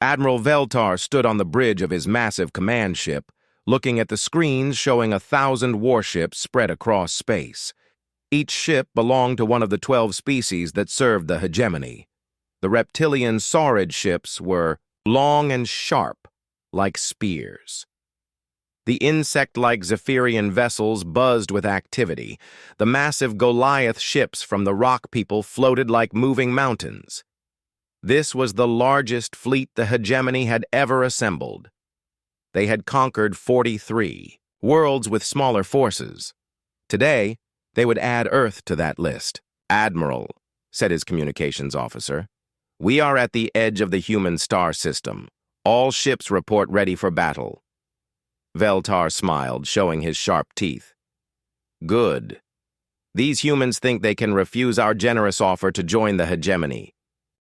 Admiral Veltar stood on the bridge of his massive command ship, looking at the screens showing 1,000 warships spread across space. Each ship belonged to one of the 12 species that served the hegemony. The reptilian saurid ships were long and sharp, like spears. The insect-like Zephyrian vessels buzzed with activity. The massive Goliath ships from the Rock People floated like moving mountains. This was the largest fleet the hegemony had ever assembled. They had conquered 43 worlds with smaller forces. Today, they would add Earth to that list. "Admiral," said his communications officer, "we are at the edge of the human star system. All ships report ready for battle." Veltar smiled, showing his sharp teeth. "Good. These humans think they can refuse our generous offer to join the hegemony.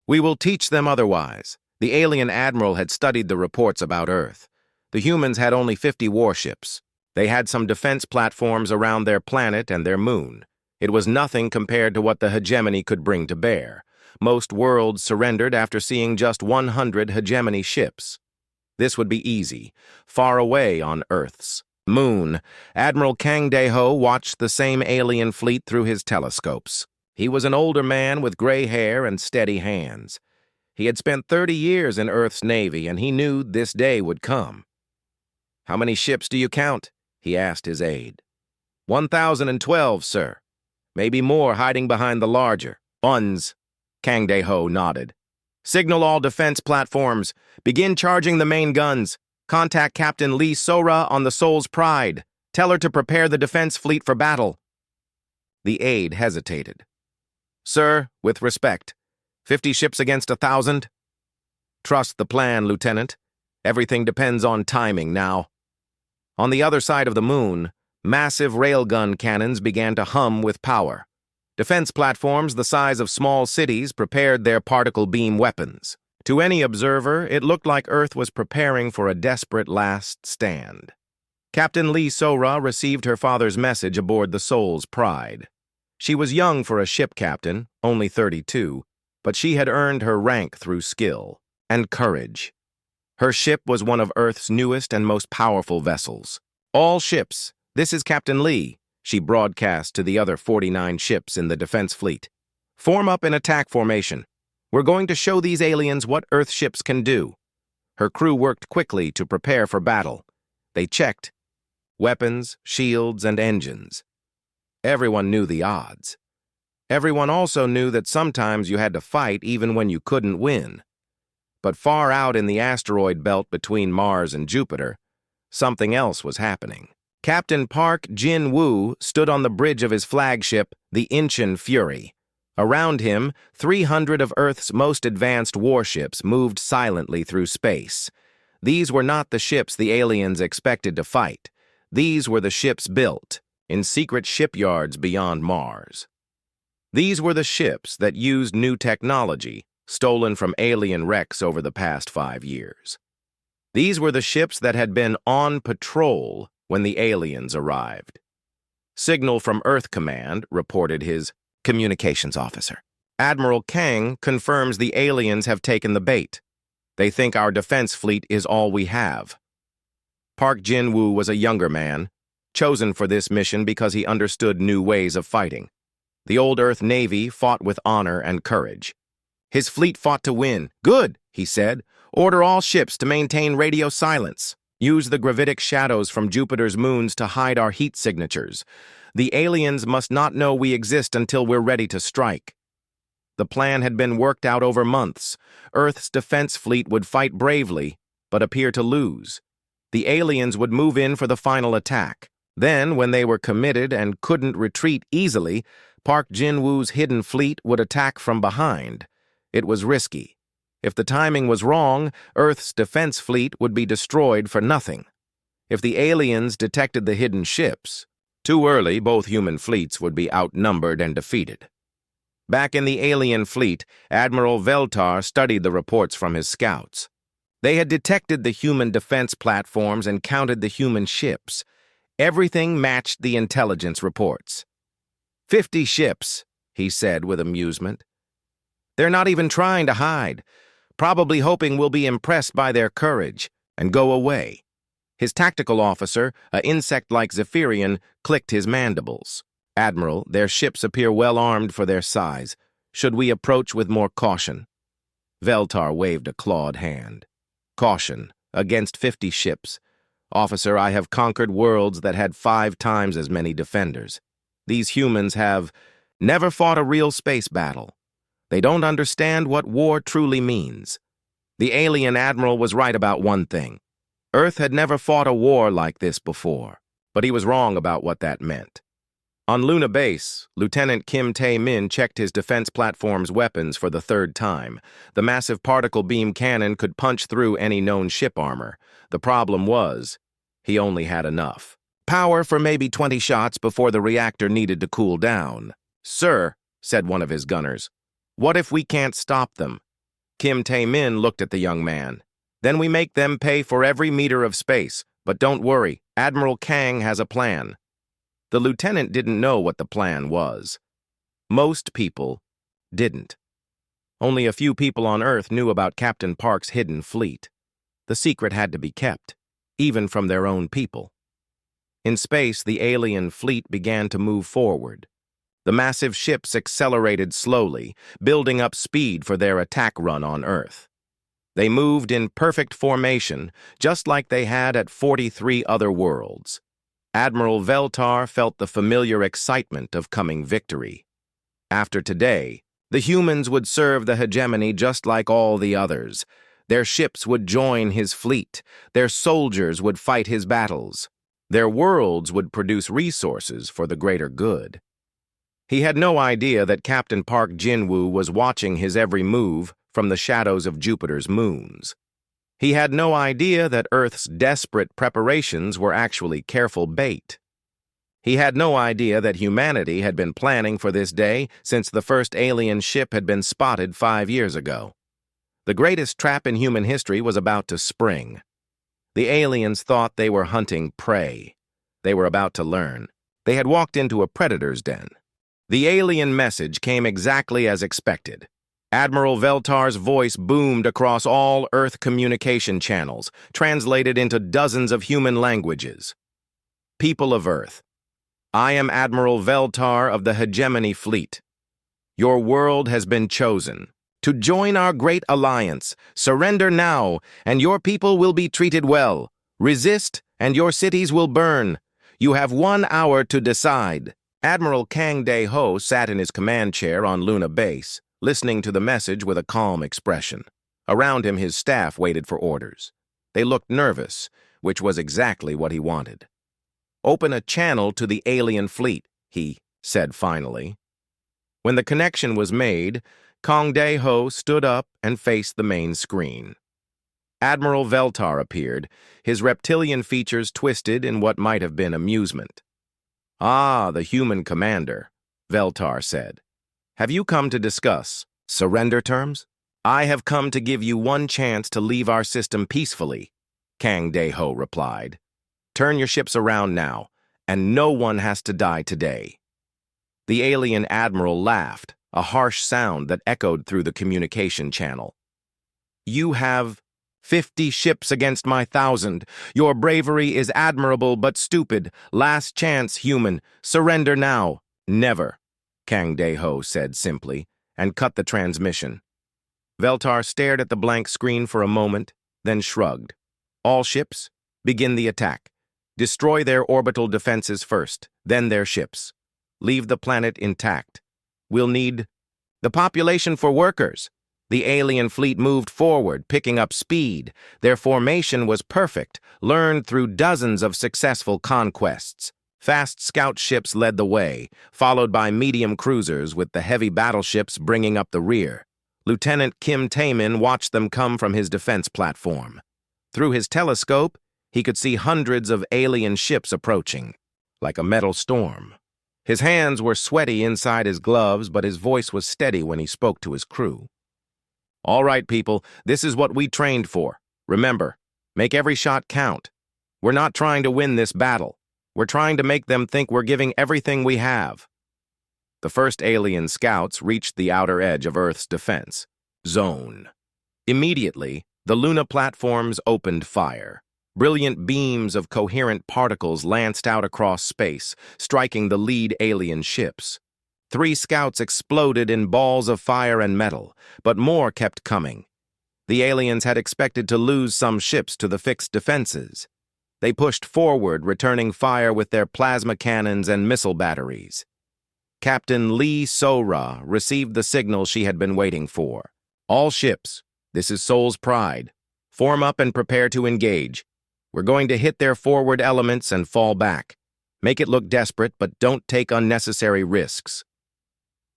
We will teach them otherwise." The alien admiral had studied the reports about Earth. The humans had only 50 warships. They had some defense platforms around their planet and their moon. It was nothing compared to what the hegemony could bring to bear. Most worlds surrendered after seeing just 100 hegemony ships. This would be easy. Far away on Earth's moon, Admiral Kang Dae-ho watched the same alien fleet through his telescopes. He was an older man with gray hair and steady hands. He had spent 30 years in Earth's Navy, and he knew this day would come. "How many ships do you count?" he asked his aide. 1,012, sir. Maybe more hiding behind the larger ones." Kang Dae-ho nodded. "Signal all defense platforms. Begin charging the main guns. Contact Captain Lee Sora on the Soul's Pride. Tell her to prepare the defense fleet for battle." The aide hesitated. "Sir, with respect, 50 ships against 1,000? "Trust the plan, Lieutenant. Everything depends on timing now." On the other side of the moon, massive railgun cannons began to hum with power. Defense platforms the size of small cities prepared their particle beam weapons. To any observer, it looked like Earth was preparing for a desperate last stand. Captain Lee Sora received her father's message aboard the Soul's Pride. She was young for a ship captain, only 32, but she had earned her rank through skill and courage. Her ship was one of Earth's newest and most powerful vessels. "All ships, this is Captain Lee," she broadcast to the other 49 ships in the defense fleet. "Form up in attack formation. We're going to show these aliens what Earth ships can do." Her crew worked quickly to prepare for battle. They checked weapons, shields, and engines. Everyone knew the odds. Everyone also knew that sometimes you had to fight even when you couldn't win. But far out in the asteroid belt between Mars and Jupiter, something else was happening. Captain Park Jin-woo stood on the bridge of his flagship, the Incheon Fury. Around him, 300 of Earth's most advanced warships moved silently through space. These were not the ships the aliens expected to fight. These were the ships built in secret shipyards beyond Mars. These were the ships that used new technology stolen from alien wrecks over the past 5 years. These were the ships that had been on patrol when the aliens arrived. "Signal from Earth Command," reported his communications officer. "Admiral Kang confirms the aliens have taken the bait. They think our defense fleet is all we have." Park Jin-woo was a younger man, chosen for this mission because he understood new ways of fighting. The old Earth Navy fought with honor and courage. His fleet fought to win. "Good," he said. "Order all ships to maintain radio silence. Use the gravitic shadows from Jupiter's moons to hide our heat signatures. The aliens must not know we exist until we're ready to strike." The plan had been worked out over months. Earth's defense fleet would fight bravely, but appear to lose. The aliens would move in for the final attack. Then, when they were committed and couldn't retreat easily, Park Jin-woo's hidden fleet would attack from behind. It was risky. If the timing was wrong, Earth's defense fleet would be destroyed for nothing. If the aliens detected the hidden ships, too early, both human fleets would be outnumbered and defeated. Back in the alien fleet, Admiral Veltar studied the reports from his scouts. They had detected the human defense platforms and counted the human ships. Everything matched the intelligence reports. 50 ships, he said with amusement. "They're not even trying to hide. probably hoping we'll be impressed by their courage and go away. His tactical officer, an insect-like Zephyrian, clicked his mandibles. Admiral, their ships appear well armed for their size. Should we approach with more caution? Veltar waved a clawed hand. Caution, against 50 ships. Officer, I have conquered worlds that had 5 times as many defenders. These humans have never fought a real space battle. They don't understand what war truly means. The alien admiral was right about one thing. Earth had never fought a war like this before, but he was wrong about what that meant. On Luna Base, Lieutenant Kim Tae-min checked his defense platform's weapons for the 3rd time. The massive particle beam cannon could punch through any known ship armor. The problem was, he only had enough power for maybe 20 shots before the reactor needed to cool down. Sir, said one of his gunners, what if we can't stop them? Kim Tae-min looked at the young man. Then we make them pay for every meter of space. But don't worry, Admiral Kang has a plan. The lieutenant didn't know what the plan was. Most people didn't. Only a few people on Earth knew about Captain Park's hidden fleet. The secret had to be kept, even from their own people. In space, the alien fleet began to move forward. The massive ships accelerated slowly, building up speed for their attack run on Earth. They moved in perfect formation, just like they had at 43 other worlds. Admiral Veltar felt the familiar excitement of coming victory. After today, the humans would serve the hegemony just like all the others. Their ships would join his fleet. Their soldiers would fight his battles. Their worlds would produce resources for the greater good. He had no idea that Captain Park Jin-woo was watching his every move from the shadows of Jupiter's moons. He had no idea that Earth's desperate preparations were actually careful bait. He had no idea that humanity had been planning for this day since the first alien ship had been spotted 5 years ago. The greatest trap in human history was about to spring. The aliens thought they were hunting prey. They were about to learn. They had walked into a predator's den. The alien message came exactly as expected. Admiral Veltar's voice boomed across all Earth communication channels, translated into dozens of human languages. People of Earth, I am Admiral Veltar of the Hegemony Fleet. Your world has been chosen. To join our great alliance, surrender now, and your people will be treated well. Resist, and your cities will burn. You have 1 hour to decide. Admiral Kang Dae-ho sat in his command chair on Luna Base, listening to the message with a calm expression. Around him, his staff waited for orders. They looked nervous, which was exactly what he wanted. Open a channel to the alien fleet, he said finally. When the connection was made, Kang Dae-ho stood up and faced the main screen. Admiral Veltar appeared, his reptilian features twisted in what might have been amusement. Ah, the human commander, Veltar said. Have you come to discuss surrender terms? I have come to give you 1 chance to leave our system peacefully, Kang Dae-ho replied. Turn your ships around now, and no one has to die today. The alien admiral laughed, a harsh sound that echoed through the communication channel. You have 50 ships against my 1,000. Your bravery is admirable but stupid. Last chance, human. Surrender now. Never, Kang Dae-ho said simply, and cut the transmission. Veltar stared at the blank screen for a moment, then shrugged. All ships, begin the attack. Destroy their orbital defenses first, then their ships. Leave the planet intact. We'll need the population for workers. The alien fleet moved forward, picking up speed. Their formation was perfect, learned through dozens of successful conquests. Fast scout ships led the way, followed by medium cruisers with the heavy battleships bringing up the rear. Lieutenant Kim Tae-min watched them come from his defense platform. Through his telescope, he could see hundreds of alien ships approaching, like a metal storm. His hands were sweaty inside his gloves, but his voice was steady when he spoke to his crew. All right, people, this is what we trained for. Remember, make every shot count. We're not trying to win this battle. We're trying to make them think we're giving everything we have. The first alien scouts reached the outer edge of Earth's defense zone. Immediately, the Luna platforms opened fire. Brilliant beams of coherent particles lanced out across space, striking the lead alien ships. 3 scouts exploded in balls of fire and metal, but more kept coming. The aliens had expected to lose some ships to the fixed defenses. They pushed forward, returning fire with their plasma cannons and missile batteries. Captain Lee So-Ra received the signal she had been waiting for. All ships, this is Seoul's pride. Form up and prepare to engage. We're going to hit their forward elements and fall back. Make it look desperate, but don't take unnecessary risks.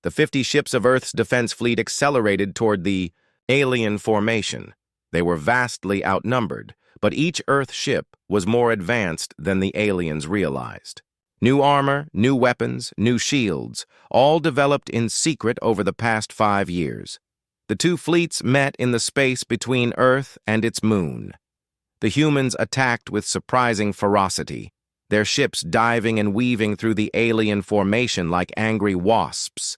The 50 ships of Earth's defense fleet accelerated toward the alien formation. They were vastly outnumbered, but each Earth ship was more advanced than the aliens realized. New armor, new weapons, new shields, all developed in secret over the past 5 years. The 2 fleets met in the space between Earth and its moon. The humans attacked with surprising ferocity, their ships diving and weaving through the alien formation like angry wasps.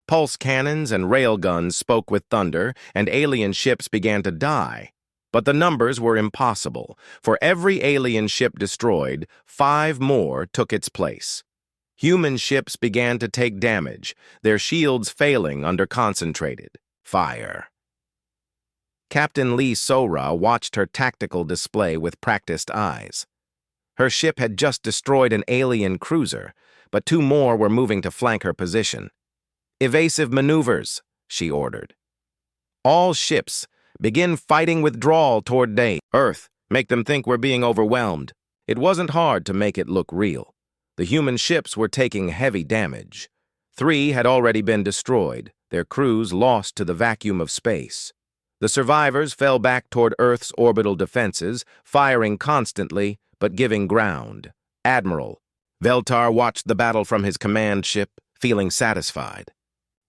Pulse cannons and railguns spoke with thunder, and alien ships began to die. But the numbers were impossible. For every alien ship destroyed, 5 more took its place. Human ships began to take damage, their shields failing under concentrated fire. Captain Lee So-Ra watched her tactical display with practiced eyes. Her ship had just destroyed an alien cruiser, but 2 more were moving to flank her position. "Evasive maneuvers," she ordered. "All ships, begin fighting withdrawal toward day. Earth, make them think we're being overwhelmed." It wasn't hard to make it look real. The human ships were taking heavy damage. 3 had already been destroyed, their crews lost to the vacuum of space. The survivors fell back toward Earth's orbital defenses, firing constantly, but giving ground. Admiral Veltar watched the battle from his command ship, feeling satisfied.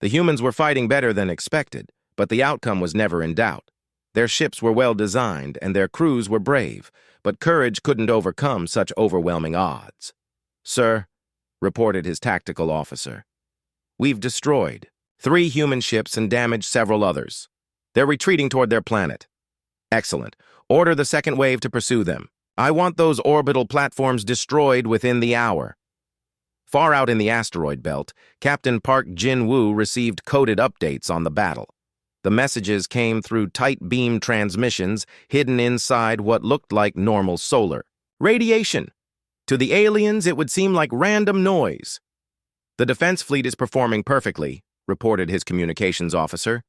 The humans were fighting better than expected, but the outcome was never in doubt. Their ships were well designed, and their crews were brave, but courage couldn't overcome such overwhelming odds. "Sir," reported his tactical officer, "we've destroyed 3 human ships and damaged several others. They're retreating toward their planet." "Excellent. Order the second wave to pursue them. I want those orbital platforms destroyed within the hour." Far out in the asteroid belt, Captain Park Jin-woo received coded updates on the battle. The messages came through tight beam transmissions hidden inside what looked like normal solar. "Radiation. To the aliens, it would seem like random noise." "The defense fleet is performing perfectly," reported his communications officer.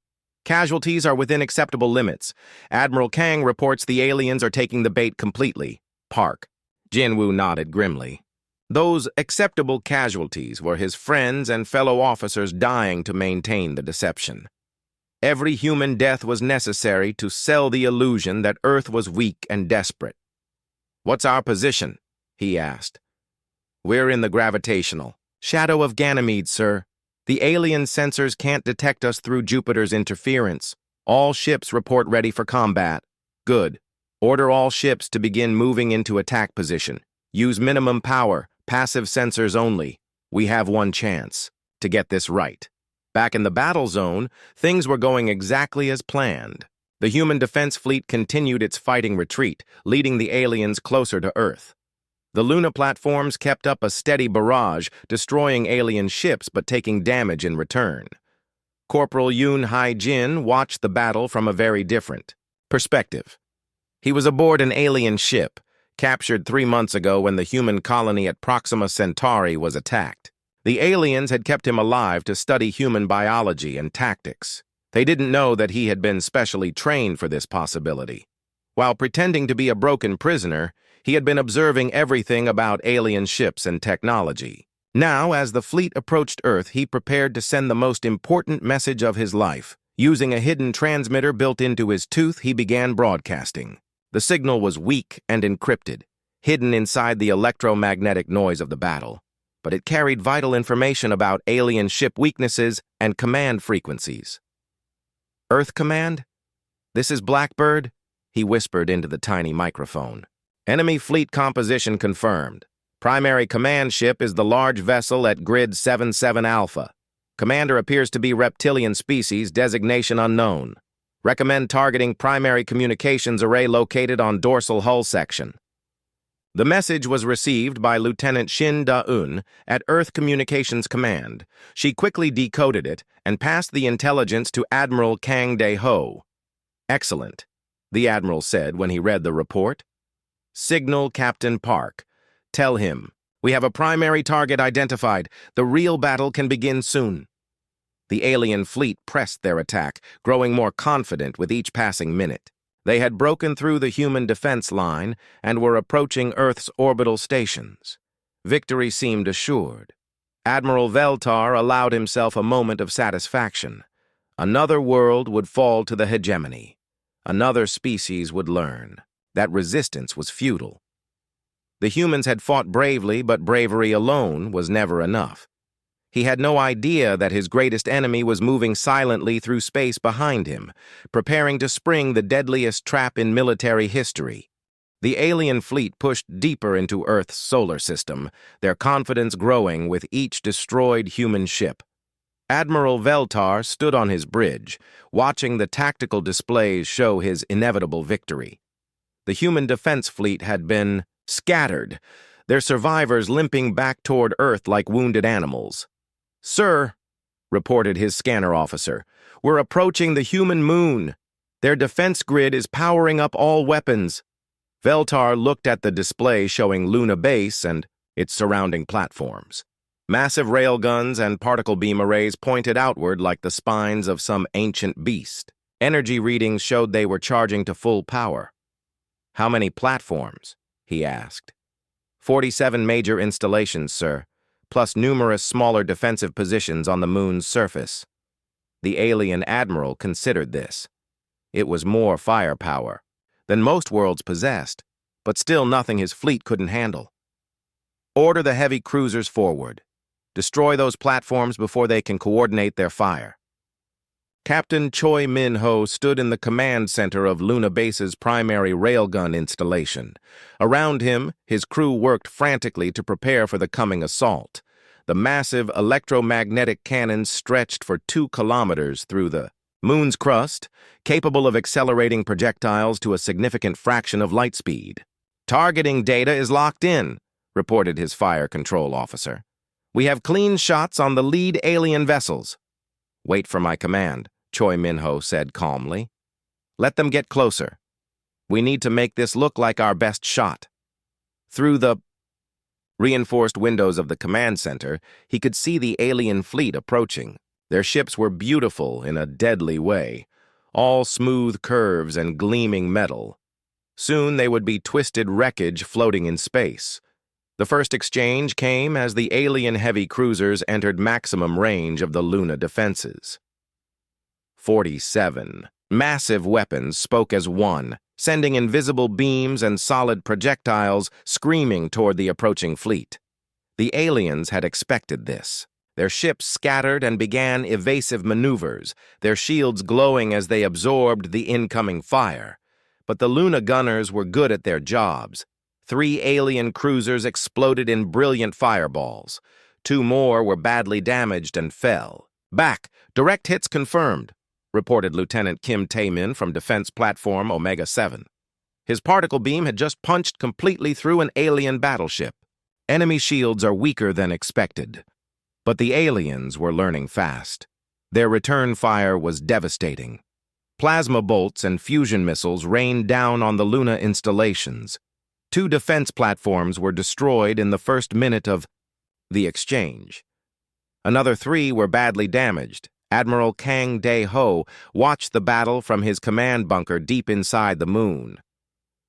"Casualties are within acceptable limits. Admiral Kang reports the aliens are taking the bait completely." Park Jin-woo nodded grimly. Those acceptable casualties were his friends and fellow officers dying to maintain the deception. Every human death was necessary to sell the illusion that Earth was weak and desperate. "What's our position?" he asked. "We're in the gravitational shadow of Ganymede, sir. The alien sensors can't detect us through Jupiter's interference. All ships report ready for combat." "Good. Order all ships to begin moving into attack position. Use minimum power. Passive sensors only. We have one chance to get this right." Back in the battle zone, things were going exactly as planned. The human defense fleet continued its fighting retreat, leading the aliens closer to Earth. The Luna platforms kept up a steady barrage, destroying alien ships but taking damage in return. Corporal Yoon Hai-jin watched the battle from a very different perspective. He was aboard an alien ship, captured 3 months ago when the human colony at Proxima Centauri was attacked. The aliens had kept him alive to study human biology and tactics. They didn't know that he had been specially trained for this possibility. While pretending to be a broken prisoner, he had been observing everything about alien ships and technology. Now, as the fleet approached Earth, he prepared to send the most important message of his life. Using a hidden transmitter built into his tooth, he began broadcasting. The signal was weak and encrypted, hidden inside the electromagnetic noise of the battle, but it carried vital information about alien ship weaknesses and command frequencies. "Earth Command? This is Blackbird," he whispered into the tiny microphone. "Enemy fleet composition confirmed. Primary command ship is the large vessel at Grid 77 Alpha. Commander appears to be reptilian species, designation unknown. Recommend targeting primary communications array located on dorsal hull section. The message was received by Lieutenant Shin Da-eun at Earth Communications Command. She quickly decoded it and passed the intelligence to Admiral Kang Dae-ho. Excellent, the Admiral said when he read the report. Signal Captain Park. Tell him, we have a primary target identified. The real battle can begin soon. The alien fleet pressed their attack, growing more confident with each passing minute. They had broken through the human defense line and were approaching Earth's orbital stations. Victory seemed assured. Admiral Veltar allowed himself a moment of satisfaction. Another world would fall to the hegemony. Another species would learn that resistance was futile. The humans had fought bravely, but bravery alone was never enough. He had no idea that his greatest enemy was moving silently through space behind him, preparing to spring the deadliest trap in military history. The alien fleet pushed deeper into Earth's solar system, their confidence growing with each destroyed human ship. Admiral Veltar stood on his bridge, watching the tactical displays show his inevitable victory. The human defense fleet had been scattered, their survivors limping back toward Earth like wounded animals. "Sir," reported his scanner officer, "we're approaching the human moon. Their defense grid is powering up all weapons." Veltar looked at the display showing Luna Base and its surrounding platforms. Massive railguns and particle beam arrays pointed outward like the spines of some ancient beast. Energy readings showed they were charging to full power. "How many platforms?" he asked. 47 major installations, sir, plus numerous smaller defensive positions on the moon's surface." The alien admiral considered this. It was more firepower than most worlds possessed, but still nothing his fleet couldn't handle. "Order the heavy cruisers forward. Destroy those platforms before they can coordinate their fire." Captain Choi Min-ho stood in the command center of Luna Base's primary railgun installation. Around him, his crew worked frantically to prepare for the coming assault. The massive electromagnetic cannons stretched for 2 kilometers through the moon's crust, capable of accelerating projectiles to a significant fraction of light speed. "Targeting data is locked in," reported his fire control officer. "We have clean shots on the lead alien vessels." "Wait for my command," Choi Min-ho said calmly. "Let them get closer. We need to make this look like our best shot." Through the reinforced windows of the command center, he could see the alien fleet approaching. Their ships were beautiful in a deadly way, all smooth curves and gleaming metal. Soon they would be twisted wreckage floating in space. The first exchange came as the alien heavy cruisers entered maximum range of the Luna defenses. 47 massive weapons spoke as one, sending invisible beams and solid projectiles screaming toward the approaching fleet. The aliens had expected this. Their ships scattered and began evasive maneuvers, their shields glowing as they absorbed the incoming fire. But the Luna gunners were good at their jobs. 3 alien cruisers exploded in brilliant fireballs. 2 more were badly damaged and fell. "Back! Direct hits confirmed," reported Lieutenant Kim Tae-min from Defense Platform Omega-7. His particle beam had just punched completely through an alien battleship. Enemy shields are weaker than expected. But the aliens were learning fast. Their return fire was devastating. Plasma bolts and fusion missiles rained down on the Luna installations. 2 defense platforms were destroyed in the first minute of the exchange. Another 3 were badly damaged. Admiral Kang Dae-ho watched the battle from his command bunker deep inside the moon.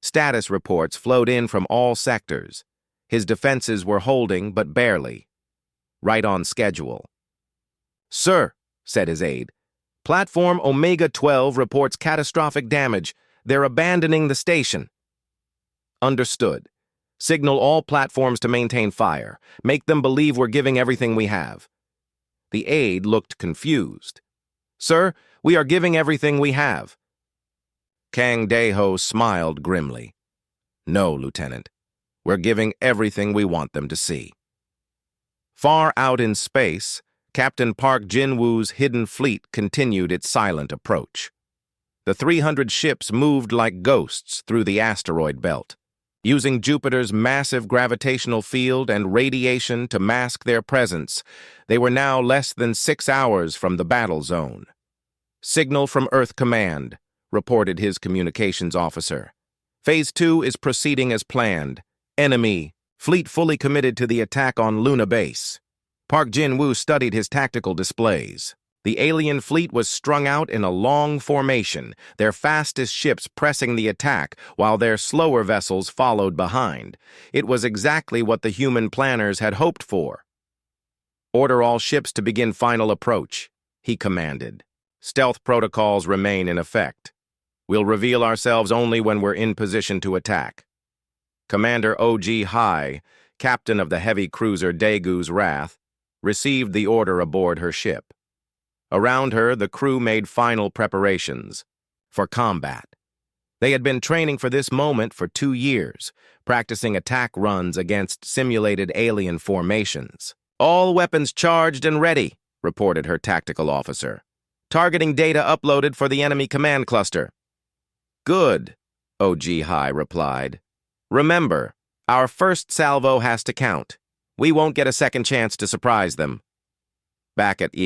Status reports flowed in from all sectors. His defenses were holding, but barely. Right on schedule. "Sir," said his aide, "Platform Omega-12 reports catastrophic damage. They're abandoning the station." "Understood. Signal all platforms to maintain fire. Make them believe we're giving everything we have." The aide looked confused. "Sir, we are giving everything we have." Kang Dae-ho smiled grimly. "No, Lieutenant. We're giving everything we want them to see." Far out in space, Captain Park Jin-woo's hidden fleet continued its silent approach. The 300 ships moved like ghosts through the asteroid belt, using Jupiter's massive gravitational field and radiation to mask their presence. They were now less than 6 hours from the battle zone. "Signal from Earth Command," reported his communications officer. "Phase 2 is proceeding as planned. Enemy fleet fully committed to the attack on Luna Base." Park Jin-woo studied his tactical displays. The alien fleet was strung out in a long formation, their fastest ships pressing the attack while their slower vessels followed behind. It was exactly what the human planners had hoped for. "Order all ships to begin final approach," he commanded. "Stealth protocols remain in effect. We'll reveal ourselves only when we're in position to attack." Commander HFY, captain of the heavy cruiser Daegu's Wrath, received the order aboard her ship. Around her, the crew made final preparations for combat. They had been training for this moment for 2 years, practicing attack runs against simulated alien formations. "All weapons charged and ready," reported her tactical officer. "Targeting data uploaded for the enemy command cluster." "Good," HFY replied. "Remember, our first salvo has to count. We won't get a second chance to surprise them." Back at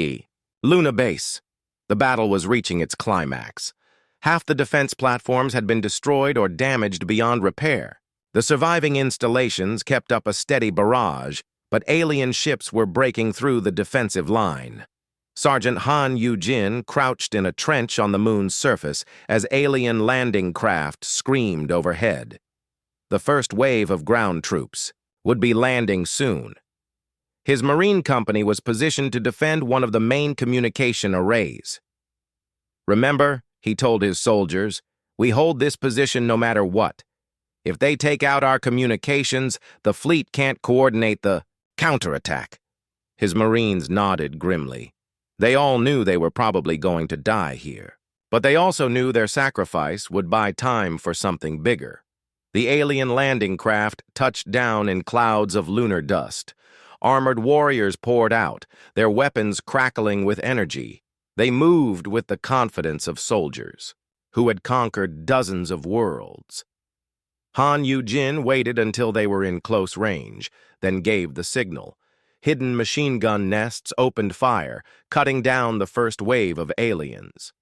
Luna Base, the battle was reaching its climax. Half the defense platforms had been destroyed or damaged beyond repair. The surviving installations kept up a steady barrage, but alien ships were breaking through the defensive line. Sergeant Han Yu-jin crouched in a trench on the moon's surface as alien landing craft screamed overhead. The first wave of ground troops would be landing soon. His Marine company was positioned to defend one of the main communication arrays. "Remember," he told his soldiers, "we hold this position no matter what. If they take out our communications, the fleet can't coordinate the counterattack." His Marines nodded grimly. They all knew they were probably going to die here, but they also knew their sacrifice would buy time for something bigger. The alien landing craft touched down in clouds of lunar dust. Armored warriors poured out, their weapons crackling with energy. They moved with the confidence of soldiers who had conquered dozens of worlds. Han Yu-jin waited until they were in close range, then gave the signal. Hidden machine gun nests opened fire, cutting down the first wave of aliens.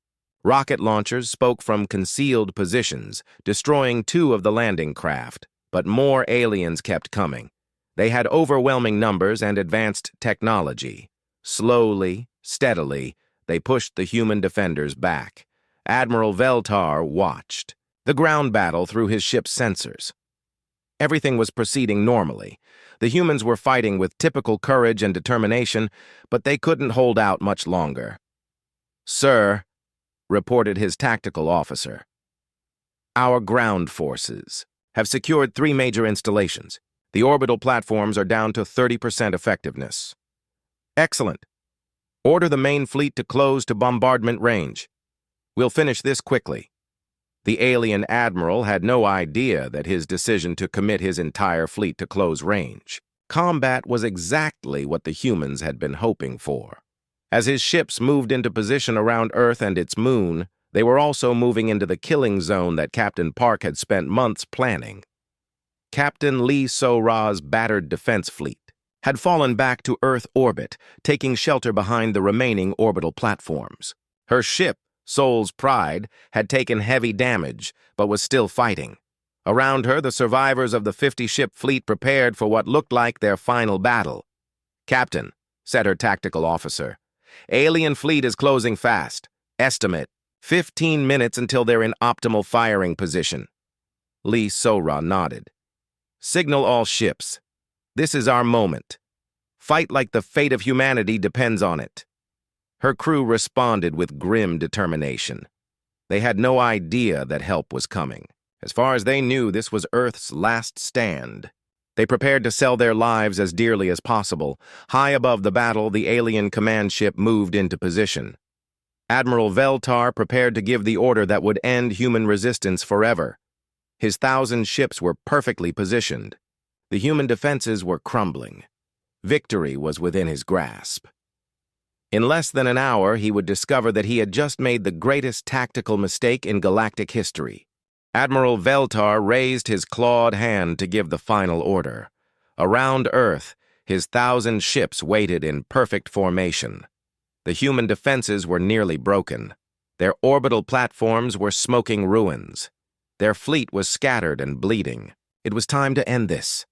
Rocket launchers spoke from concealed positions, destroying 2 of the landing craft, but more aliens kept coming. They had overwhelming numbers and advanced technology. Slowly, steadily, they pushed the human defenders back. Admiral Veltar watched the ground battle through his ship's sensors. Everything was proceeding normally. The humans were fighting with typical courage and determination, but they couldn't hold out much longer. "Sir," reported his tactical officer, "our ground forces have secured 3 major installations. The orbital platforms are down to 30% effectiveness." "Excellent. Order the main fleet to close to bombardment range. We'll finish this quickly." The alien admiral had no idea that his decision to commit his entire fleet to close range. Combat was exactly what the humans had been hoping for. As his ships moved into position around Earth and its moon, they were also moving into the killing zone that Captain Park had spent months planning. Captain Lee So-ra's battered defense fleet had fallen back to Earth orbit, taking shelter behind the remaining orbital platforms. Her ship, Seoul's Pride, had taken heavy damage, but was still fighting. Around her, the survivors of the 50-ship fleet prepared for what looked like their final battle. "Captain," said her tactical officer, "alien fleet is closing fast. Estimate, 15 minutes until they're in optimal firing position." Lee So-ra nodded. "Signal all ships. This is our moment. Fight like the fate of humanity depends on it." Her crew responded with grim determination. They had no idea that help was coming. As far as they knew, this was Earth's last stand. They prepared to sell their lives as dearly as possible. High above the battle, the alien command ship moved into position. Admiral Veltar prepared to give the order that would end human resistance forever. His 1,000 ships were perfectly positioned. The human defenses were crumbling. Victory was within his grasp. In less than an hour, he would discover that he had just made the greatest tactical mistake in galactic history. Admiral Veltar raised his clawed hand to give the final order. Around Earth, his 1,000 ships waited in perfect formation. The human defenses were nearly broken. Their orbital platforms were smoking ruins. Their fleet was scattered and bleeding. It was time to end this.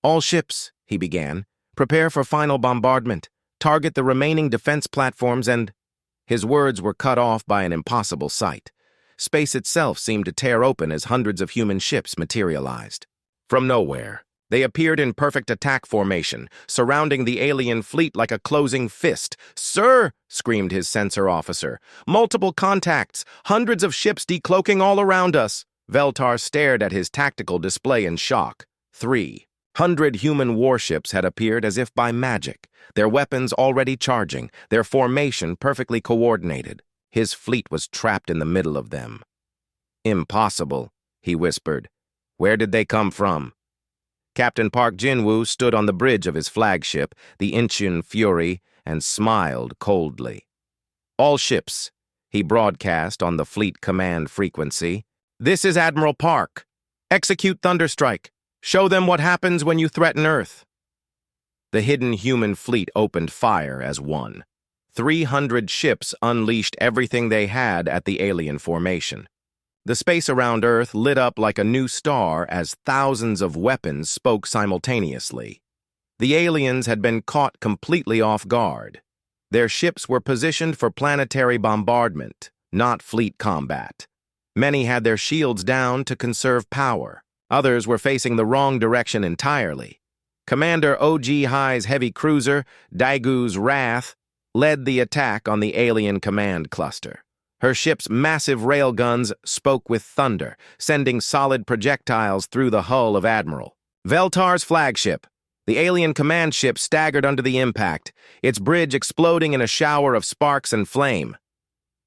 "All ships," he began, "prepare for final bombardment. Target the remaining defense platforms and—" His words were cut off by an impossible sight. Space itself seemed to tear open as hundreds of human ships materialized. From nowhere, they appeared in perfect attack formation, surrounding the alien fleet like a closing fist. "Sir!" screamed his sensor officer. "Multiple contacts! Hundreds of ships decloaking all around us!" Veltar stared at his tactical display in shock. 300 human warships had appeared as if by magic, their weapons already charging, their formation perfectly coordinated. His fleet was trapped in the middle of them. "Impossible," he whispered. "Where did they come from?" Captain Park Jinwoo stood on the bridge of his flagship, the Incheon Fury, and smiled coldly. "All ships," he broadcast on the fleet command frequency. "This is Admiral Park. Execute Thunderstrike. Show them what happens when you threaten Earth." The hidden human fleet opened fire as one. 300 ships unleashed everything they had at the alien formation. The space around Earth lit up like a new star as thousands of weapons spoke simultaneously. The aliens had been caught completely off guard. Their ships were positioned for planetary bombardment, not fleet combat. Many had their shields down to conserve power. Others were facing the wrong direction entirely. Commander HFY's heavy cruiser, Daigu's Wrath, led the attack on the alien command cluster. Her ship's massive railguns spoke with thunder, sending solid projectiles through the hull of Admiral Veltar's flagship. The alien command ship staggered under the impact, its bridge exploding in a shower of sparks and flame.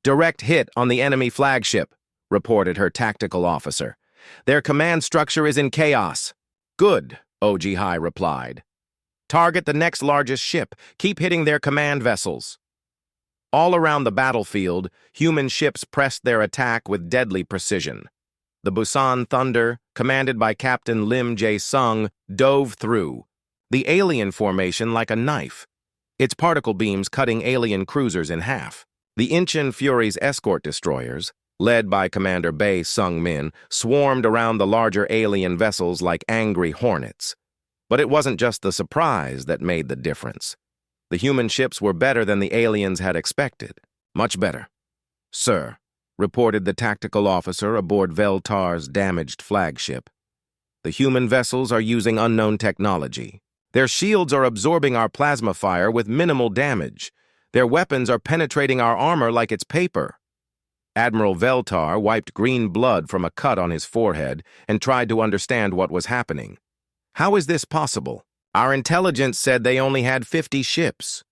"Direct hit on the enemy flagship," reported her tactical officer. "Their command structure is in chaos." "Good," HFY replied. "Target the next largest ship. Keep hitting their command vessels." All around the battlefield, human ships pressed their attack with deadly precision. The Busan Thunder, commanded by Captain Lim Jae-sung, dove through the alien formation like a knife, its particle beams cutting alien cruisers in half. The Incheon Fury's escort destroyers, led by Commander Bae Sung-min, swarmed around the larger alien vessels like angry hornets. But it wasn't just the surprise that made the difference. The human ships were better than the aliens had expected. Much better. "Sir," reported the tactical officer aboard Veltar's damaged flagship. "The human vessels are using unknown technology. Their shields are absorbing our plasma fire with minimal damage. Their weapons are penetrating our armor like it's paper." Admiral Veltar wiped green blood from a cut on his forehead and tried to understand what was happening. "How is this possible? Our intelligence said they only had 50 ships."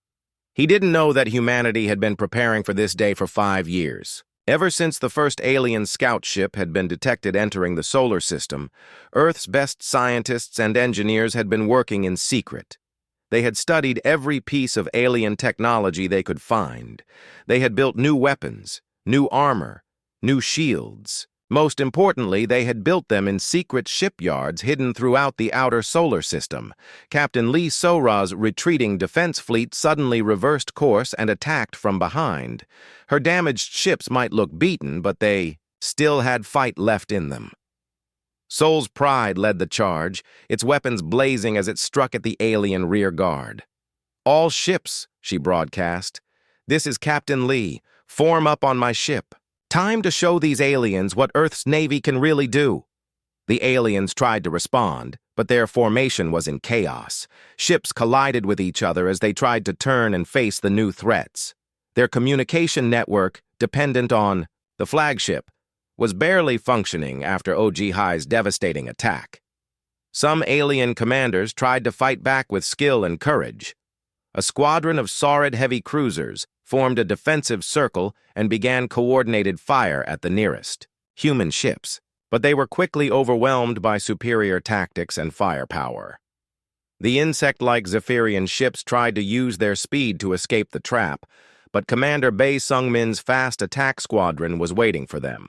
He didn't know that humanity had been preparing for this day for 5 years. Ever since the first alien scout ship had been detected entering the solar system, Earth's best scientists and engineers had been working in secret. They had studied every piece of alien technology they could find. They had built new weapons, new armor, new shields. Most importantly, they had built them in secret shipyards hidden throughout the outer solar system. Captain Lee Sora's retreating defense fleet suddenly reversed course and attacked from behind. Her damaged ships might look beaten, but they still had fight left in them. Seoul's Pride led the charge, its weapons blazing as it struck at the alien rear guard. "All ships," she broadcast. "This is Captain Lee. Form up on my ship. Time to show these aliens what Earth's Navy can really do." The aliens tried to respond, but their formation was in chaos. Ships collided with each other as they tried to turn and face the new threats. Their communication network, dependent on the flagship, was barely functioning after HFY's devastating attack. Some alien commanders tried to fight back with skill and courage. A squadron of Saurid heavy cruisers formed a defensive circle and began coordinated fire at the nearest human ships, but they were quickly overwhelmed by superior tactics and firepower. The insect-like Zephyrian ships tried to use their speed to escape the trap, but Commander Bae Sung-min's fast attack squadron was waiting for them.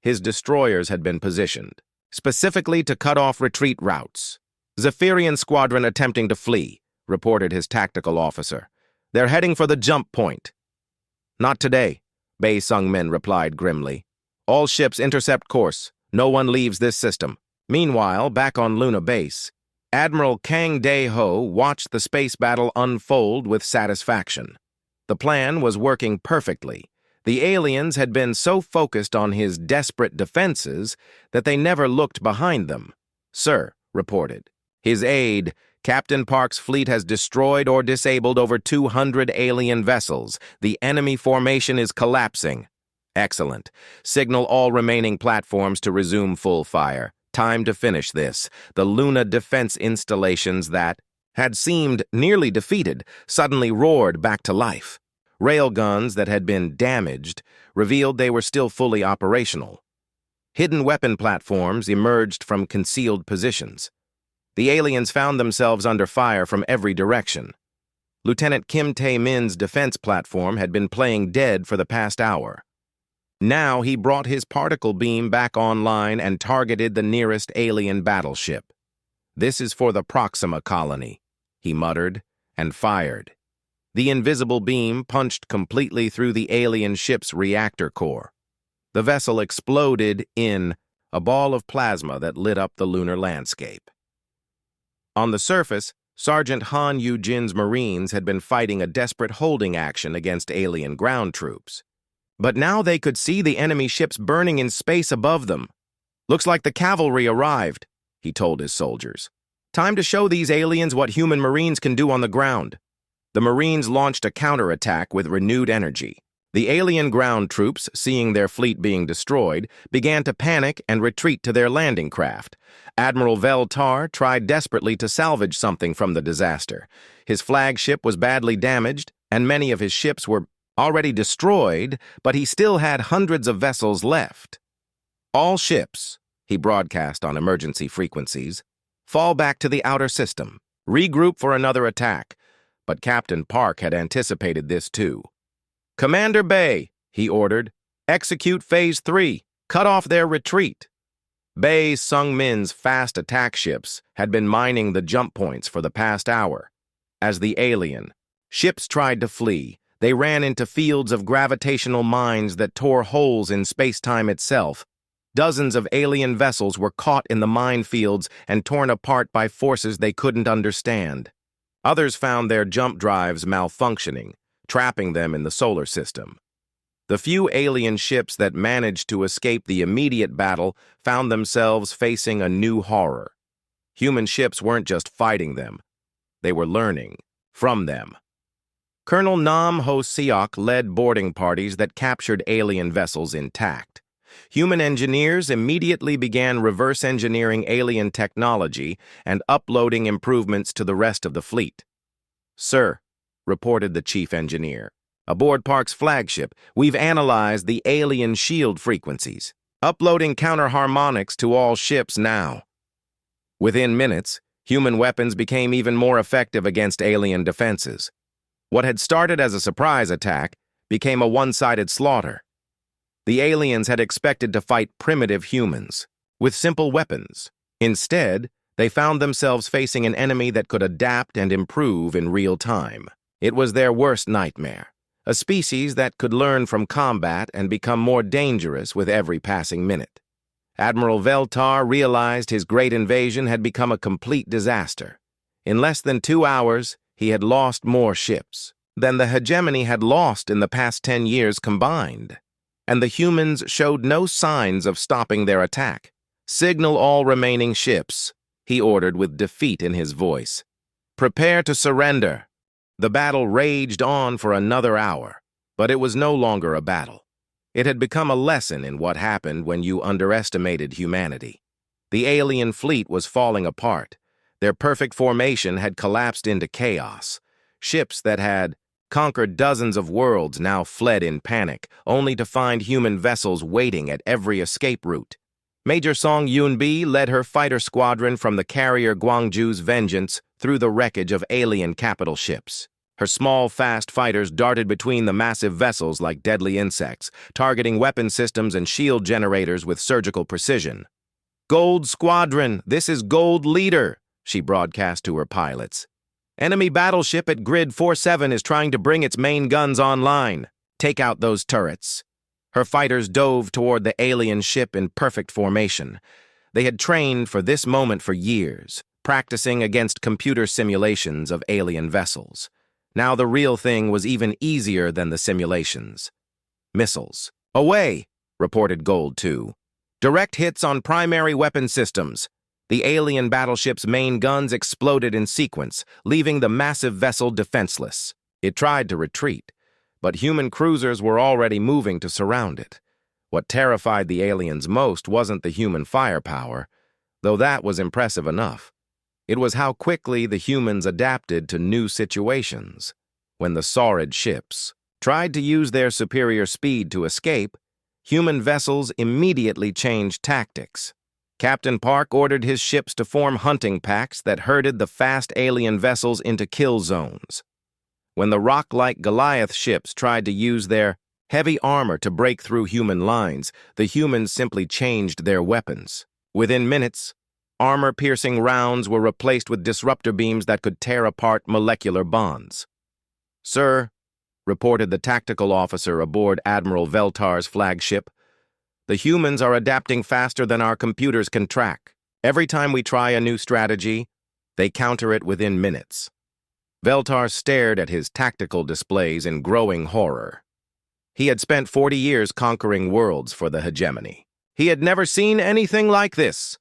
His destroyers had been positioned, specifically to cut off retreat routes. Zephyrian squadron attempting to flee, reported his tactical officer. They're heading for the jump point. Not today, Bae Sung-min replied grimly. All ships intercept course. No one leaves this system. Meanwhile, back on Luna Base, Admiral Kang Dae-ho watched the space battle unfold with satisfaction. The plan was working perfectly. The aliens had been so focused on his desperate defenses that they never looked behind them. Sir, reported. His aide, Captain Park's fleet has destroyed or disabled over 200 alien vessels. The enemy formation is collapsing. Excellent. Signal all remaining platforms to resume full fire. Time to finish this. The Luna defense installations that had seemed nearly defeated suddenly roared back to life. Railguns that had been damaged revealed they were still fully operational. Hidden weapon platforms emerged from concealed positions. The aliens found themselves under fire from every direction. Lieutenant Kim Tae-min's defense platform had been playing dead for the past hour. Now he brought his particle beam back online and targeted the nearest alien battleship. This is for the Proxima colony, he muttered, and fired. The invisible beam punched completely through the alien ship's reactor core. The vessel exploded in a ball of plasma that lit up the lunar landscape. On the surface, Sergeant Han Yu-jin's Marines had been fighting a desperate holding action against alien ground troops. But now they could see the enemy ships burning in space above them. Looks like the cavalry arrived, he told his soldiers. Time to show these aliens what human Marines can do on the ground. The Marines launched a counterattack with renewed energy. The alien ground troops, seeing their fleet being destroyed, began to panic and retreat to their landing craft. Admiral Veltar tried desperately to salvage something from the disaster. His flagship was badly damaged, and many of his ships were already destroyed, but he still had hundreds of vessels left. All ships, he broadcast on emergency frequencies, fall back to the outer system, regroup for another attack. But Captain Park had anticipated this too. Commander Bae, he ordered, execute Phase 3, cut off their retreat. Bae Sung-min's fast attack ships had been mining the jump points for the past hour. As the alien ships tried to flee, they ran into fields of gravitational mines that tore holes in space-time itself. Dozens of alien vessels were caught in the minefields and torn apart by forces they couldn't understand. Others found their jump drives malfunctioning, trapping them in the solar system. The few alien ships that managed to escape the immediate battle found themselves facing a new horror. Human ships weren't just fighting them. They were learning from them. Colonel Nam Ho-seok led boarding parties that captured alien vessels intact. Human engineers immediately began reverse engineering alien technology and uploading improvements to the rest of the fleet. Sir, reported the chief engineer, aboard Park's flagship, we've analyzed the alien shield frequencies, uploading counter-harmonics to all ships now. Within minutes, human weapons became even more effective against alien defenses. What had started as a surprise attack became a one-sided slaughter. The aliens had expected to fight primitive humans with simple weapons. Instead, they found themselves facing an enemy that could adapt and improve in real time. It was their worst nightmare, a species that could learn from combat and become more dangerous with every passing minute. Admiral Veltar realized his great invasion had become a complete disaster. In less than 2 hours, he had lost more ships than the hegemony had lost in the past 10 years combined. And the humans showed no signs of stopping their attack. Signal all remaining ships, he ordered with defeat in his voice. Prepare to surrender. The battle raged on for another hour, but it was no longer a battle. It had become a lesson in what happened when you underestimated humanity. The alien fleet was falling apart. Their perfect formation had collapsed into chaos. Ships that had conquered dozens of worlds now fled in panic, only to find human vessels waiting at every escape route. Major Song Yoon-bi led her fighter squadron from the carrier Gwangju's Vengeance through the wreckage of alien capital ships. Her small, fast fighters darted between the massive vessels like deadly insects, targeting weapon systems and shield generators with surgical precision. "Gold Squadron, this is Gold Leader," she broadcast to her pilots. "Enemy battleship at Grid 47 is trying to bring its main guns online. Take out those turrets." Her fighters dove toward the alien ship in perfect formation. They had trained for this moment for years, practicing against computer simulations of alien vessels. Now the real thing was even easier than the simulations. "Missiles. Away," reported Gold 2. "Direct hits on primary weapon systems." The alien battleship's main guns exploded in sequence, leaving the massive vessel defenseless. It tried to retreat, but human cruisers were already moving to surround it. What terrified the aliens most wasn't the human firepower, though that was impressive enough. It was how quickly the humans adapted to new situations. When the Saurid ships tried to use their superior speed to escape, human vessels immediately changed tactics. Captain Park ordered his ships to form hunting packs that herded the fast alien vessels into kill zones. When the rock-like Goliath ships tried to use their heavy armor to break through human lines, the humans simply changed their weapons. Within minutes, armor-piercing rounds were replaced with disruptor beams that could tear apart molecular bonds. "Sir," reported the tactical officer aboard Admiral Veltar's flagship, "the humans are adapting faster than our computers can track. Every time we try a new strategy, they counter it within minutes." Veltar stared at his tactical displays in growing horror. He had spent 40 years conquering worlds for the hegemony. He had never seen anything like this.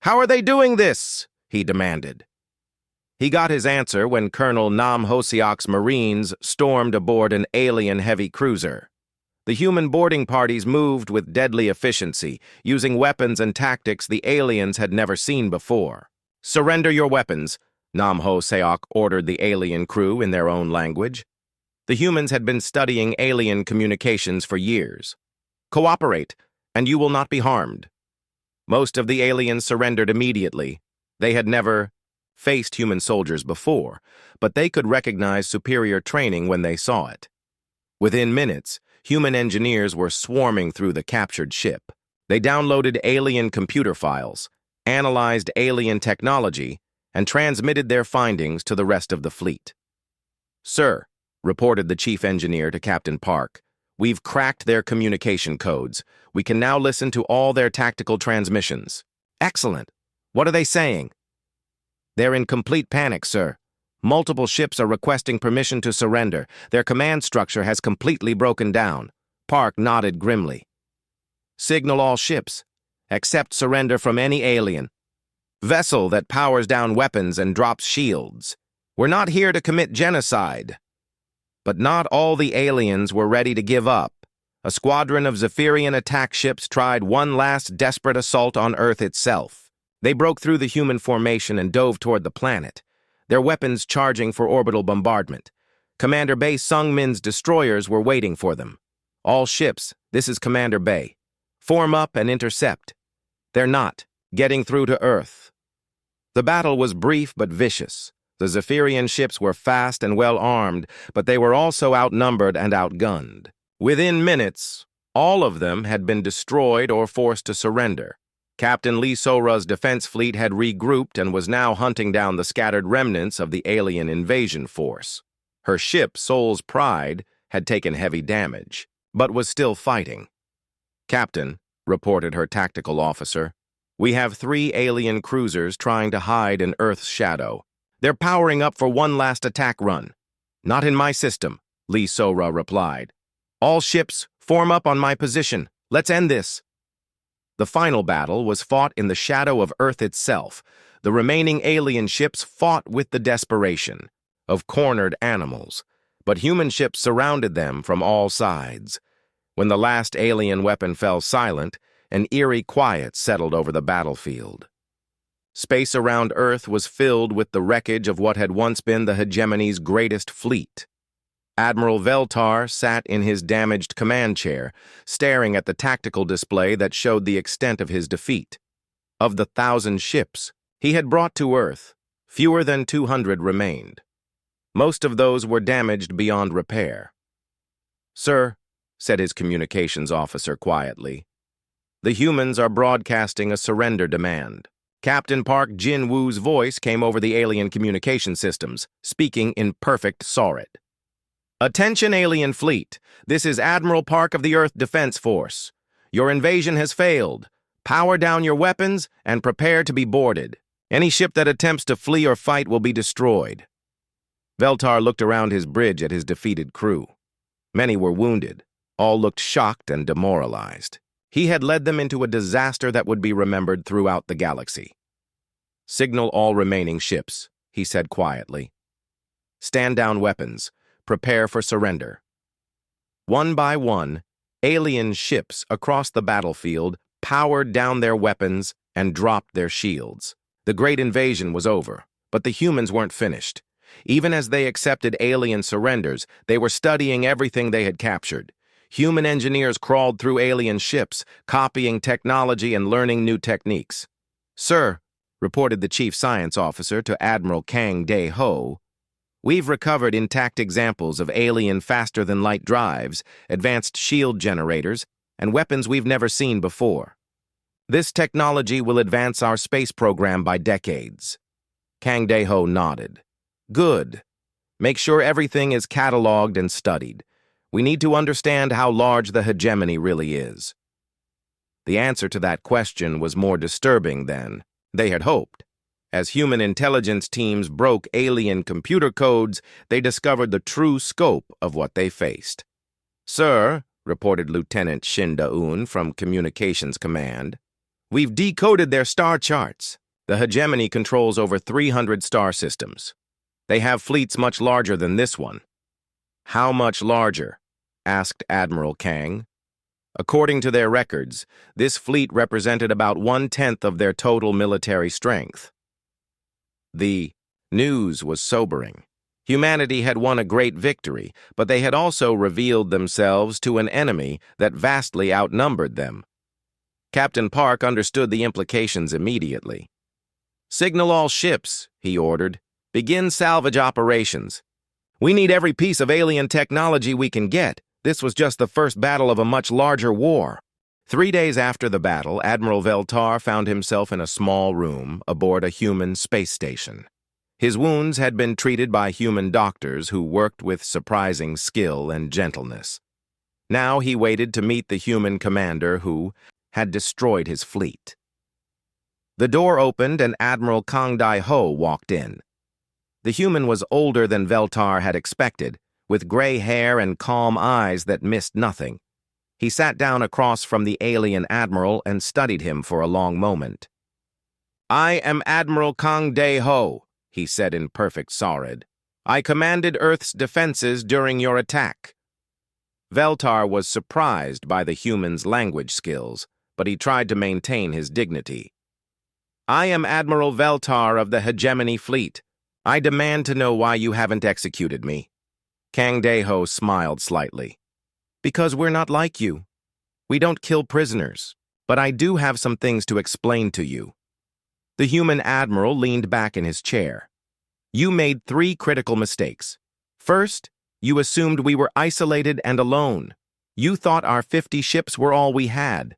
"How are they doing this?" he demanded. He got his answer when Colonel Nam Hosiok's Marines stormed aboard an alien heavy cruiser. The human boarding parties moved with deadly efficiency, using weapons and tactics the aliens had never seen before. "Surrender your weapons," Nam Hosiok ordered the alien crew in their own language. The humans had been studying alien communications for years. "Cooperate, and you will not be harmed." Most of the aliens surrendered immediately. They had never faced human soldiers before, but they could recognize superior training when they saw it. Within minutes, human engineers were swarming through the captured ship. They downloaded alien computer files, analyzed alien technology, and transmitted their findings to the rest of the fleet. "Sir," reported the chief engineer to Captain Park, "we've cracked their communication codes. We can now listen to all their tactical transmissions." "Excellent. What are they saying?" "They're in complete panic, sir. Multiple ships are requesting permission to surrender. Their command structure has completely broken down." Park nodded grimly. "Signal all ships. Accept surrender from any alien. Vessel that powers down weapons and drops shields. We're not here to commit genocide." But not all the aliens were ready to give up. A squadron of Zephyrian attack ships tried one last desperate assault on Earth itself. They broke through the human formation and dove toward the planet, their weapons charging for orbital bombardment. Commander Bae Sung-min's destroyers were waiting for them. "All ships, this is Commander Bae. Form up and intercept." "They're not getting through to Earth." The battle was brief but vicious. The Zephyrian ships were fast and well-armed, but they were also outnumbered and outgunned. Within minutes, all of them had been destroyed or forced to surrender. Captain Lee Sora's defense fleet had regrouped and was now hunting down the scattered remnants of the alien invasion force. Her ship, Soul's Pride, had taken heavy damage, but was still fighting. "Captain," reported her tactical officer, "we have 3 alien cruisers trying to hide in Earth's shadow. They're powering up for one last attack run." "Not in my system," Lee Sora replied. "All ships, form up on my position. Let's end this." The final battle was fought in the shadow of Earth itself. The remaining alien ships fought with the desperation of cornered animals, but human ships surrounded them from all sides. When the last alien weapon fell silent, an eerie quiet settled over the battlefield. Space around Earth was filled with the wreckage of what had once been the hegemony's greatest fleet. Admiral Veltar sat in his damaged command chair, staring at the tactical display that showed the extent of his defeat. Of the 1,000 ships he had brought to Earth, fewer than 200 remained. Most of those were damaged beyond repair. "Sir," said his communications officer quietly, "the humans are broadcasting a surrender demand." Captain Park Jin-woo's voice came over the alien communication systems, speaking in perfect Saurit. "Attention, alien fleet. This is Admiral Park of the Earth Defense Force. Your invasion has failed. Power down your weapons and prepare to be boarded. Any ship that attempts to flee or fight will be destroyed." Veltar looked around his bridge at his defeated crew. Many were wounded. All looked shocked and demoralized. He had led them into a disaster that would be remembered throughout the galaxy. "Signal all remaining ships," he said quietly. "Stand down weapons. Prepare for surrender." One by one, alien ships across the battlefield powered down their weapons and dropped their shields. The great invasion was over, but the humans weren't finished. Even as they accepted alien surrenders, they were studying everything they had captured. Human engineers crawled through alien ships, copying technology and learning new techniques. "Sir," reported the chief science officer to Admiral Kang Dae-ho, "we've recovered intact examples of alien faster-than-light drives, advanced shield generators, and weapons we've never seen before. This technology will advance our space program by decades." Kang Dae-ho nodded. "Good. Make sure everything is cataloged and studied. We need to understand how large the hegemony really is." The answer to that question was more disturbing than they had hoped. As human intelligence teams broke alien computer codes, they discovered the true scope of what they faced. "Sir," reported Lieutenant Shin Da-un from Communications Command, "we've decoded their star charts. The hegemony controls over 300 star systems. They have fleets much larger than this one." "How much larger?" asked Admiral Kang. "According to their records, this fleet represented about 1/10 of their total military strength." The news was sobering. Humanity had won a great victory, but they had also revealed themselves to an enemy that vastly outnumbered them. Captain Park understood the implications immediately. "Signal all ships," he ordered. "Begin salvage operations. We need every piece of alien technology we can get. This was just the first battle of a much larger war." 3 days after the battle, Admiral Veltar found himself in a small room aboard a human space station. His wounds had been treated by human doctors who worked with surprising skill and gentleness. Now he waited to meet the human commander who had destroyed his fleet. The door opened and Admiral Kang Dae-ho walked in. The human was older than Veltar had expected, with gray hair and calm eyes that missed nothing. He sat down across from the alien admiral and studied him for a long moment. "I am Admiral Kang Dae-ho," he said in perfect Saurid. "I commanded Earth's defenses during your attack." Veltar was surprised by the human's language skills, but he tried to maintain his dignity. "I am Admiral Veltar of the Hegemony Fleet. I demand to know why you haven't executed me." Kang Dae-ho smiled slightly. "Because we're not like you. We don't kill prisoners, but I do have some things to explain to you." The human admiral leaned back in his chair. "You made 3 critical mistakes. First, you assumed we were isolated and alone. You thought our 50 ships were all we had.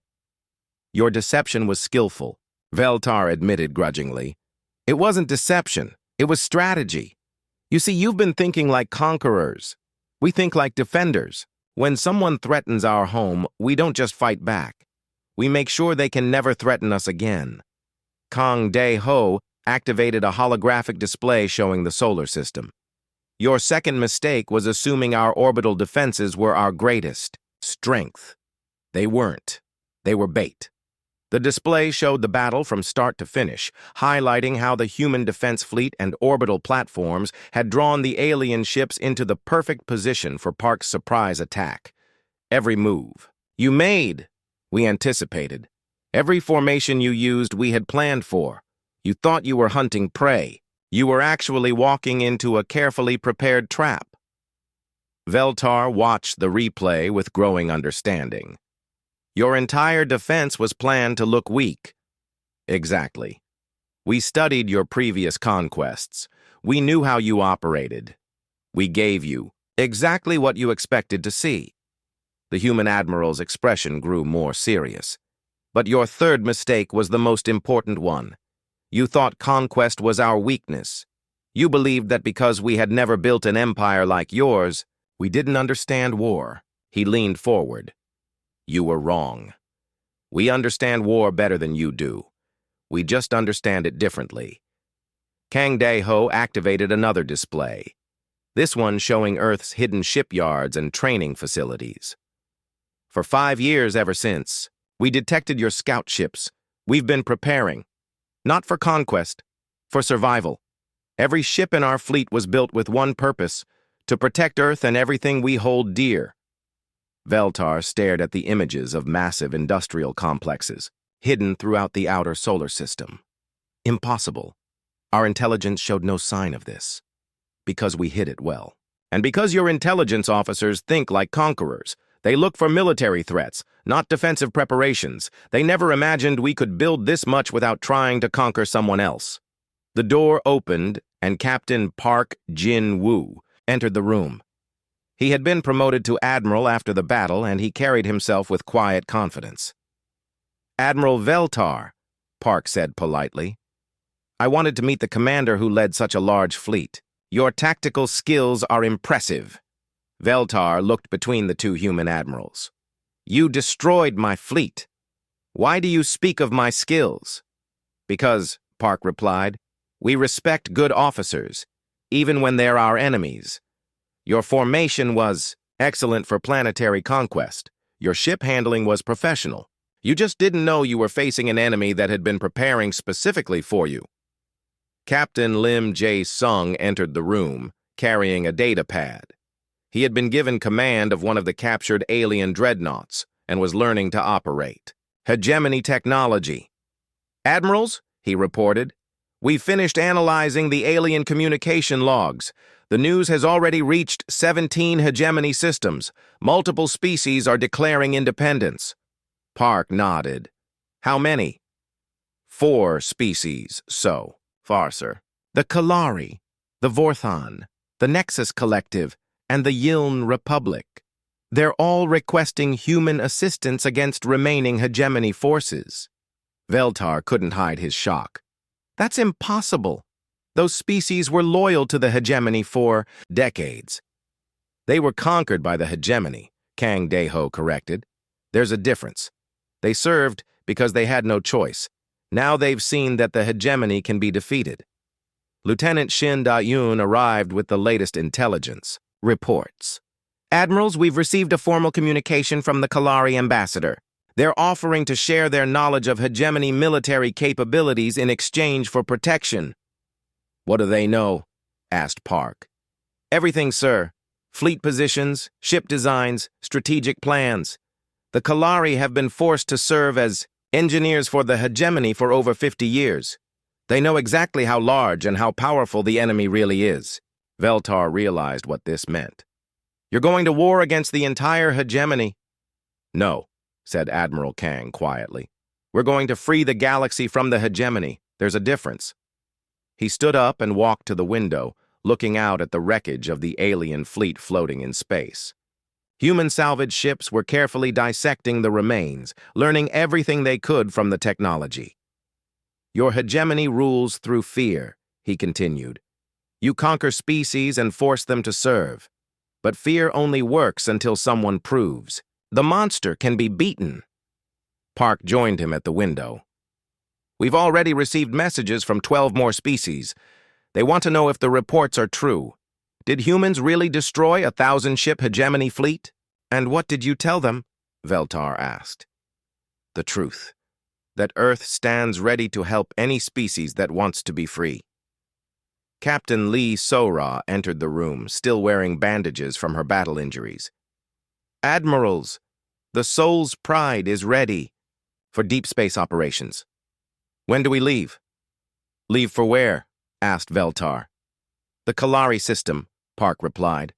Your deception was skillful," Veltar admitted grudgingly. "It wasn't deception, it was strategy. You see, you've been thinking like conquerors. We think like defenders. When someone threatens our home, we don't just fight back. We make sure they can never threaten us again." Kang Dae-ho activated a holographic display showing the solar system. "Your second mistake was assuming our orbital defenses were our greatest strength. They weren't. They were bait." The display showed the battle from start to finish, highlighting how the human defense fleet and orbital platforms had drawn the alien ships into the perfect position for Park's surprise attack. Every move you made, we anticipated. Every formation you used, we had planned for. You thought you were hunting prey. You were actually walking into a carefully prepared trap. Veltar watched the replay with growing understanding. Your entire defense was planned to look weak. Exactly. We studied your previous conquests. We knew how you operated. We gave you exactly what you expected to see. The human admiral's expression grew more serious. But your third mistake was the most important one. You thought conquest was our weakness. You believed that because we had never built an empire like yours, we didn't understand war. He leaned forward. You were wrong. We understand war better than you do. We just understand it differently. Kang Dae-ho activated another display, this one showing Earth's hidden shipyards and training facilities. For 5 years ever since, we detected your scout ships. We've been preparing, not for conquest, for survival. Every ship in our fleet was built with one purpose, to protect Earth and everything we hold dear. Veltar stared at the images of massive industrial complexes, hidden throughout the outer solar system. Impossible. Our intelligence showed no sign of this, because we hid it well. And because your intelligence officers think like conquerors, they look for military threats, not defensive preparations. They never imagined we could build this much without trying to conquer someone else. The door opened, and Captain Park Jin-woo entered the room. He had been promoted to admiral after the battle, and he carried himself with quiet confidence. Admiral Veltar, Park said politely. I wanted to meet the commander who led such a large fleet. Your tactical skills are impressive. Veltar looked between the two human admirals. You destroyed my fleet. Why do you speak of my skills? Because, Park replied, we respect good officers, even when they're our enemies. Your formation was excellent for planetary conquest. Your ship handling was professional. You just didn't know you were facing an enemy that had been preparing specifically for you. Captain Lim Jae-sung entered the room, carrying a data pad. He had been given command of one of the captured alien dreadnoughts and was learning to operate. Hegemony technology. Admirals, he reported, we finished analyzing the alien communication logs. The news has already reached 17 hegemony systems. Multiple species are declaring independence. Park nodded. How many? 4 species, so far, sir. The Kalari, the Vorthon, the Nexus Collective, and the Yiln Republic. They're all requesting human assistance against remaining hegemony forces. Veltar couldn't hide his shock. That's impossible. Those species were loyal to the hegemony for decades. They were conquered by the hegemony, Kang Dae-ho corrected. There's a difference. They served because they had no choice. Now they've seen that the hegemony can be defeated. Lieutenant Shin Da-yoon arrived with the latest intelligence. Reports. Admirals, we've received a formal communication from the Kalari ambassador. They're offering to share their knowledge of hegemony military capabilities in exchange for protection. What do they know? Asked Park. Everything, sir. Fleet positions, ship designs, strategic plans. The Kalari have been forced to serve as engineers for the hegemony for over 50 years. They know exactly how large and how powerful the enemy really is. Veltar realized what this meant. You're going to war against the entire hegemony? No, said Admiral Kang quietly. We're going to free the galaxy from the hegemony. There's a difference. He stood up and walked to the window, looking out at the wreckage of the alien fleet floating in space. Human salvage ships were carefully dissecting the remains, learning everything they could from the technology. Your hegemony rules through fear, he continued. You conquer species and force them to serve. But fear only works until someone proves. The monster can be beaten. Park joined him at the window. We've already received messages from 12 more species. They want to know if the reports are true. Did humans really destroy a 1,000-ship hegemony fleet? And what did you tell them? Veltar asked. The truth. That Earth stands ready to help any species that wants to be free. Captain Lee So-ra entered the room, still wearing bandages from her battle injuries. Admirals, the Soul's Pride is ready for deep space operations. When do we leave? Leave for where? Asked Veltar. The Kalari system, Park replied.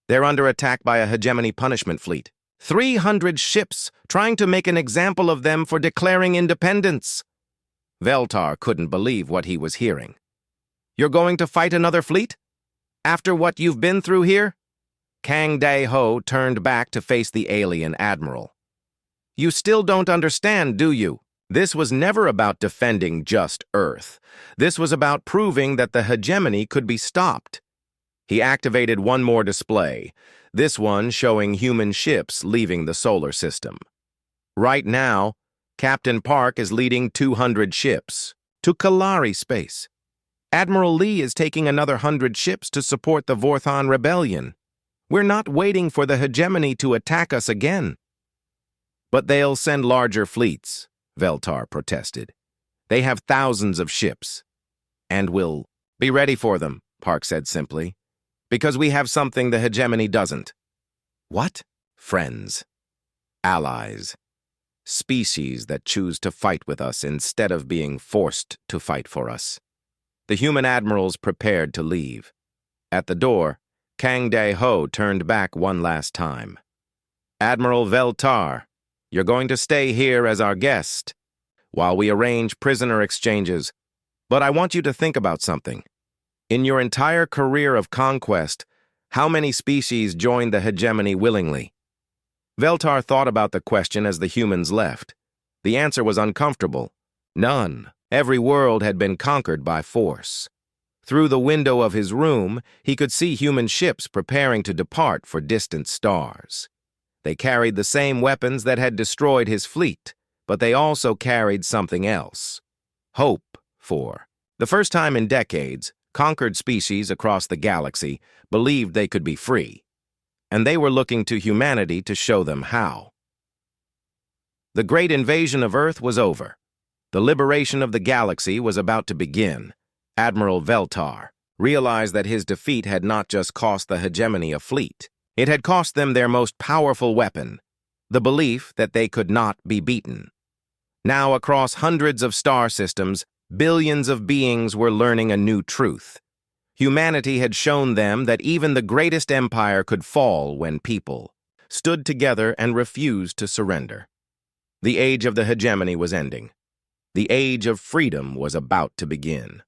They're under attack by a hegemony punishment fleet. 300 ships trying to make an example of them for declaring independence. Veltar couldn't believe what he was hearing. You're going to fight another fleet? After what you've been through here? Kang Dae-ho turned back to face the alien admiral. You still don't understand, do you? This was never about defending just Earth. This was about proving that the hegemony could be stopped. He activated one more display, this one showing human ships leaving the solar system. Right now, Captain Park is leading 200 ships to Kalari space. Admiral Lee is taking another 100 ships to support the Vorthon rebellion. We're not waiting for the hegemony to attack us again. But they'll send larger fleets, Veltar protested. They have thousands of ships. And we'll be ready for them, Park said simply. Because we have something the hegemony doesn't. What? Friends. Allies. Species that choose to fight with us instead of being forced to fight for us. The human admirals prepared to leave. At the door, Kang Dae-ho turned back one last time. Admiral Veltar, you're going to stay here as our guest while we arrange prisoner exchanges, but I want you to think about something. In your entire career of conquest, how many species joined the hegemony willingly? Veltar thought about the question as the humans left. The answer was uncomfortable. None. Every world had been conquered by force. Through the window of his room, he could see human ships preparing to depart for distant stars. They carried the same weapons that had destroyed his fleet, but they also carried something else. Hope for the first time in decades, conquered species across the galaxy believed they could be free, and they were looking to humanity to show them how. The great invasion of Earth was over. The liberation of the galaxy was about to begin. Admiral Veltar realized that his defeat had not just cost the hegemony a fleet. It had cost them their most powerful weapon, the belief that they could not be beaten. Now, across hundreds of star systems, billions of beings were learning a new truth. Humanity had shown them that even the greatest empire could fall when people stood together and refused to surrender. The age of the hegemony was ending. The age of freedom was about to begin.